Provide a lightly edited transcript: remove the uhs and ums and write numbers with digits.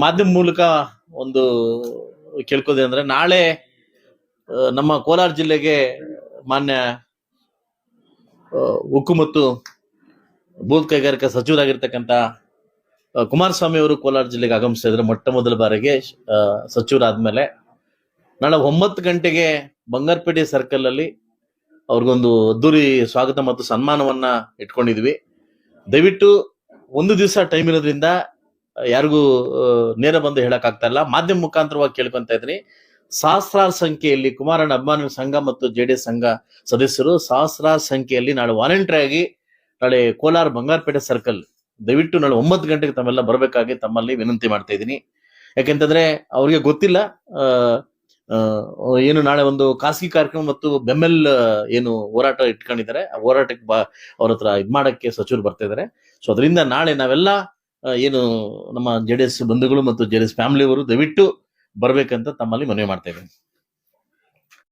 ಮಾಧ್ಯಮ ಮೂಲಕ ಒಂದು ಕೇಳ್ಕೋದೆ ಅಂದ್ರೆ ನಾಳೆ ನಮ್ಮ ಕೋಲಾರ ಜಿಲ್ಲೆಗೆ ಮಾನ್ಯ ಉಕ್ಕು ಮತ್ತು ಬೂದ್ ಕೈಗಾರಿಕಾ ಸಚಿವರಾಗಿರ್ತಕ್ಕಂಥ ಕುಮಾರಸ್ವಾಮಿ ಅವರು ಕೋಲಾರ ಜಿಲ್ಲೆಗೆ ಆಗಮಿಸ್ತಾ ಇದ್ರೆ ಮೊಟ್ಟ ಮೊದಲ ಬಾರಿಗೆ ಸಚಿವರಾದ್ಮೇಲೆ ನಾಳೆ 9 ಗಂಟೆಗೆ ಬಂಗಾರಪೇಟೆ ಸರ್ಕಲ್ ಅಲ್ಲಿ ಅವ್ರಿಗೊಂದು ಅದ್ದೂರಿ ಸ್ವಾಗತ ಮತ್ತು ಸನ್ಮಾನವನ್ನ ಇಟ್ಕೊಂಡಿದ್ವಿ. ದಯವಿಟ್ಟು ಒಂದು ದಿವಸ ಟೈಮ್ ಇರೋದ್ರಿಂದ ಯಾರಿಗೂ ನೇರ ಬಂದು ಹೇಳಕ್ ಆಗ್ತಾ ಇಲ್ಲ, ಮಾಧ್ಯಮ ಮುಖಾಂತರವಾಗಿ ಕೇಳ್ಕೊಂತ ಇದ್ರಿ. ಸಹಸ್ರಾರು ಸಂಖ್ಯೆಯಲ್ಲಿ ಕುಮಾರಣ್ಣ ಅಭಿಮಾನಿ ಸಂಘ ಮತ್ತು ಜೆಡಿಎಸ್ ಸಂಘ ಸದಸ್ಯರು ಸಹಸ್ರಾರು ಸಂಖ್ಯೆಯಲ್ಲಿ ನಾಳೆ ವಾಲಂಟರಿ ಆಗಿ ನಾಳೆ ಕೋಲಾರ ಬಂಗಾರಪೇಟೆ ಸರ್ಕಲ್ ದಯವಿಟ್ಟು ನಾಳೆ 9 ಗಂಟೆಗೆ ತಮ್ಮೆಲ್ಲ ಬರಬೇಕಾಗಿ ತಮ್ಮಲ್ಲಿ ವಿನಂತಿ ಮಾಡ್ತಾ ಇದ್ದೀನಿ. ಯಾಕೆಂತಂದ್ರೆ ಅವ್ರಿಗೆ ಗೊತ್ತಿಲ್ಲ ಏನು ನಾಳೆ ಒಂದು ಖಾಸಗಿ ಕಾರ್ಯಕ್ರಮ ಮತ್ತು ಬೆಂಬಲ್ ಏನು ಹೋರಾಟ ಇಟ್ಕೊಂಡಿದ್ದಾರೆ, ಆ ಹೋರಾಟಕ್ಕೆ ಅವ್ರ ಹತ್ರ ಇದ್ ಮಾಡಕ್ಕೆ ಸಚಿವರು ಬರ್ತಾ ಇದಾರೆ. ಸೊ ಅದರಿಂದ ನಾಳೆ ನಾವೆಲ್ಲ ಏನು ನಮ್ಮ ಜೆಡಿಎಸ್ ಬಂಧುಗಳು ಮತ್ತು ಜೆಡಿಎಸ್ ಫ್ಯಾಮಿಲಿ ಅವರು ದಯವಿಟ್ಟು ಬರ್ಬೇಕಂತ ತಮ್ಮಲ್ಲಿ ಮನವಿ ಮಾಡ್ತಾ ಇದ್ದೀನಿ.